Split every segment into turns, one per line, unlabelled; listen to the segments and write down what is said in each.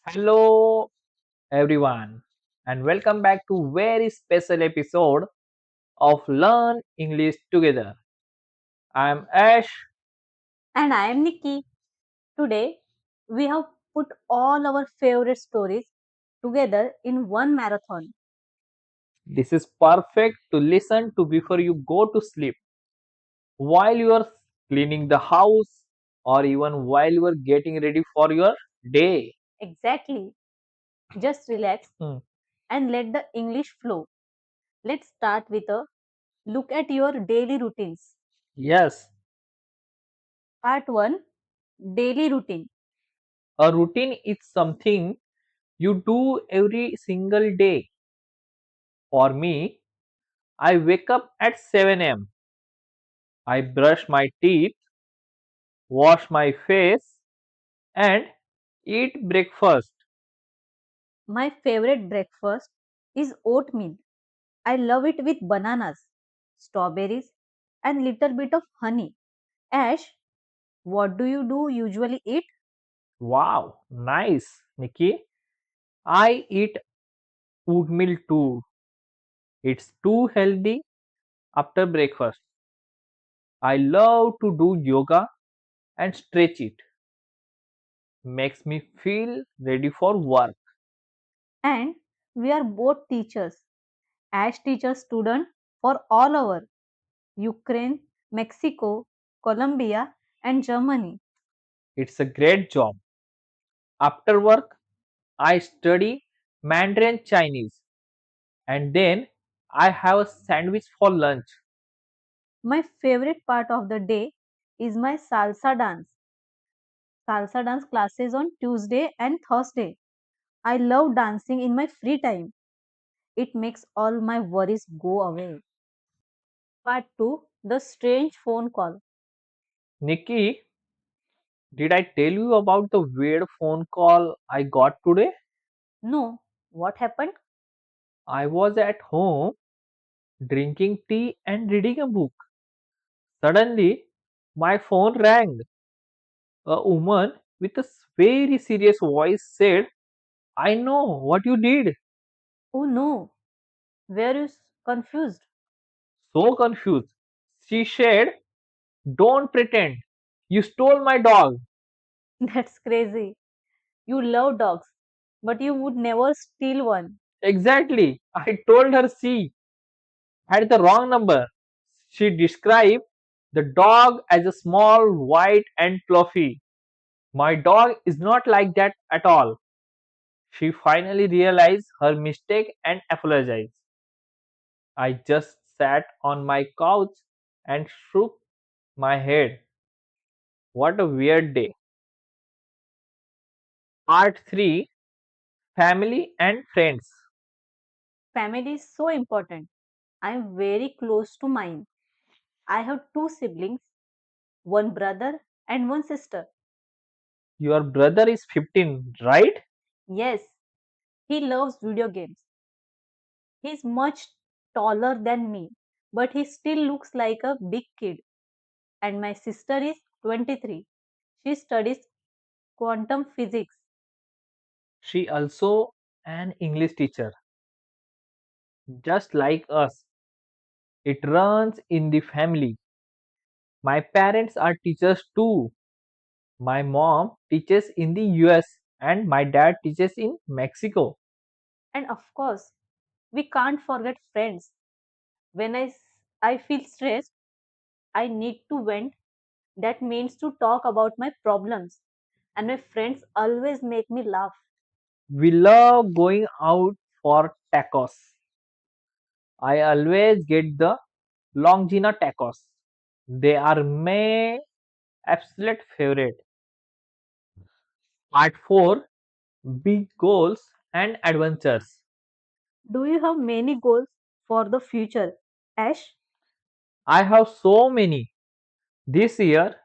Hello everyone and welcome back to very special episode of Learn English Together. I am Ash.
And I am Nikki. Today, we have put all our favorite stories together in one marathon.
This is perfect to listen to before you go to sleep, while you are cleaning the house, or even while you are getting ready for your day.
Exactly. Just relax
Hmm.
and let the English flow. Let's start with a look at your daily routines.
Yes,
Part 1, Daily Routine.
a routine is something you do every single day. For me, I wake up at 7 a.m. I brush my teeth, wash my face, and eat breakfast.
My favorite breakfast is oatmeal. I love it with bananas, strawberries, and little bit of honey. Ash, what do you do usually eat?
Wow, nice, Nikki. I eat oatmeal too. It's too healthy after breakfast. I love to do yoga and stretch it. Makes me feel ready for work.
And we are both teachers. Ash teaches students for all over Ukraine, Mexico, Colombia, and Germany.
It's a great job. After work, I study Mandarin Chinese and then I have a sandwich for lunch.
My favorite part of the day is my salsa dance classes on Tuesday and Thursday. I love dancing in my free time. It makes all my worries go away. Part 2, the strange phone call.
Nikki, did I tell you about the weird phone call I got today?
No, what happened?
I was at home drinking tea and reading a book. Suddenly, my phone rang. A woman with a very serious voice said, I know what you did.
Oh no, were you confused?
So confused. She said, don't pretend. You stole my dog.
That's crazy. You love dogs, but you would never steal one.
Exactly. I told her she had the wrong number. She described the dog as a small, white, and fluffy. My dog is not like that at all. She finally realized her mistake and apologized. I just sat on my couch and shook my head. What a weird day. Part 3, Family and Friends.
Family is so important. I am very close to mine. I have two siblings, one brother and one sister.
Your brother is 15, right?
Yes, he loves video games. He's much taller than me, but he still looks like a big kid. And my sister is 23. She studies quantum physics.
She also an English teacher, just like us. It runs in the family. My parents are teachers too. My mom teaches in the US and my dad teaches in Mexico.
And of course, we can't forget friends. When I feel stressed, I need to vent. That means to talk about my problems. And my friends always make me laugh.
We love going out for tacos. I always get the Longina tacos. They are my absolute favorite. Part 4, Big Goals and Adventures.
Do you have many goals for the future, Ash?
I have so many. This year,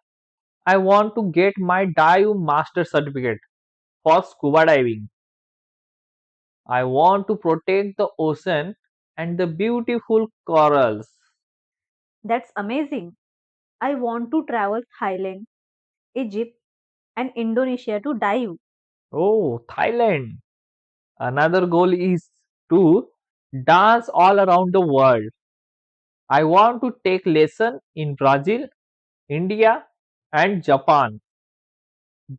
I want to get my dive master certificate for scuba diving. I want to protect the ocean and the beautiful corals.
That's amazing. I want to travel Thailand, Egypt, and Indonesia to dive.
Oh, Thailand. Another goal is to dance all around the world. I want to take lesson in Brazil, India, and Japan.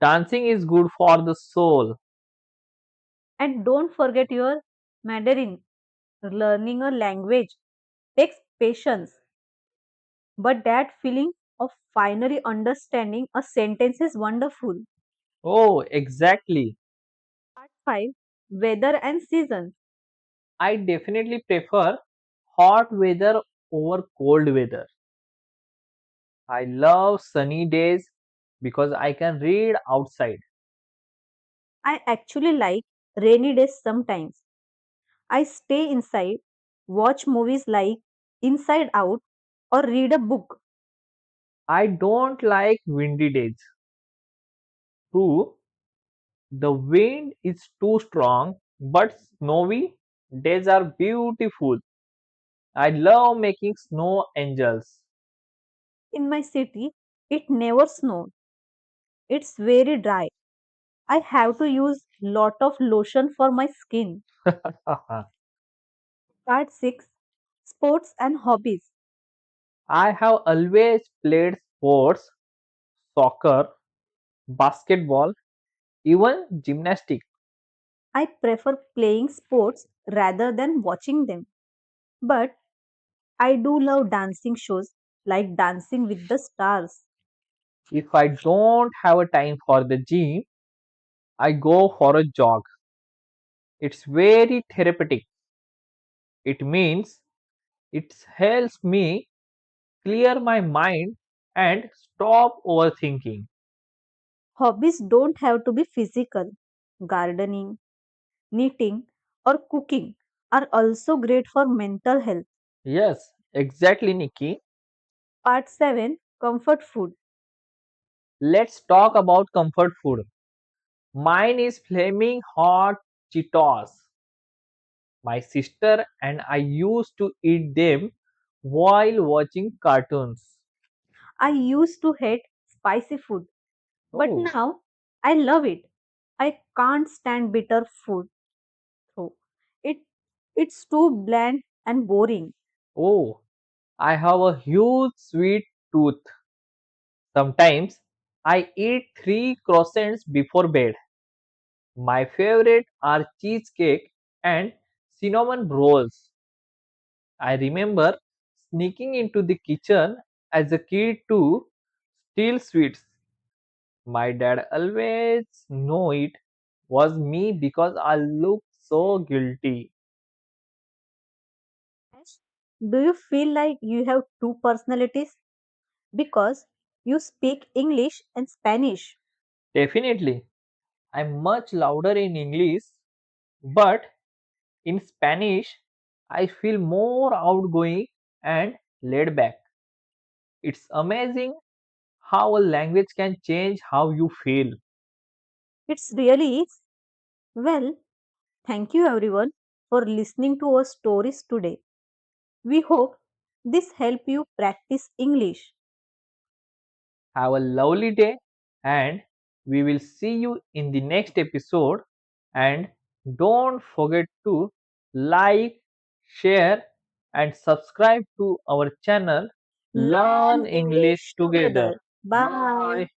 Dancing is good for the soul.
And don't forget your Mandarin. Learning a language takes patience, but that feeling of finally understanding a sentence is wonderful.
Oh, exactly.
Part 5, Weather and Seasons.
I definitely prefer hot weather over cold weather. I love sunny days because I can read outside.
I actually like rainy days sometimes. I stay inside, watch movies like Inside Out, or read a book.
I don't like windy days. True, the wind is too strong, but snowy days are beautiful. I love making snow angels.
In my city, it never snows. It's very dry. I have to use lot of lotion for my skin. Part 6, Sports and Hobbies.
I have always played sports, soccer, basketball, even gymnastics.
I prefer playing sports rather than watching them. But I do love dancing shows like Dancing with the Stars.
If I don't have a time for the gym, I go for a jog. It's very therapeutic. It means it helps me clear my mind and stop overthinking.
Hobbies don't have to be physical. Gardening, knitting, or cooking are also great for mental health.
Yes, exactly, Nikki.
Part 7, Comfort Food.
Let's talk about comfort food. Mine is flaming hot Cheetos. My sister and I used to eat them while watching cartoons.
I used to hate spicy food, but
Oh,
now I love it. I can't stand bitter food though. It it's too bland and boring.
oh, I have a huge sweet tooth. Sometimes I eat three croissants before bed. My favorite are cheesecake and cinnamon rolls. I remember sneaking into the kitchen as a kid to steal sweets. My dad always knew it was me because I looked so guilty.
Do you feel like you have two personalities? Because you speak English and Spanish.
Definitely, I'm much louder in English, but in Spanish, I feel more outgoing and laid back. It's amazing how a language can change how you feel.
It's really is. Well, thank you everyone for listening to our stories today. We hope this help you practice English.
Have a lovely day, and we will see you in the next episode. And don't forget to like, share, and subscribe to our channel
Learn
Learn English
English
Together.
together. Bye.
Bye.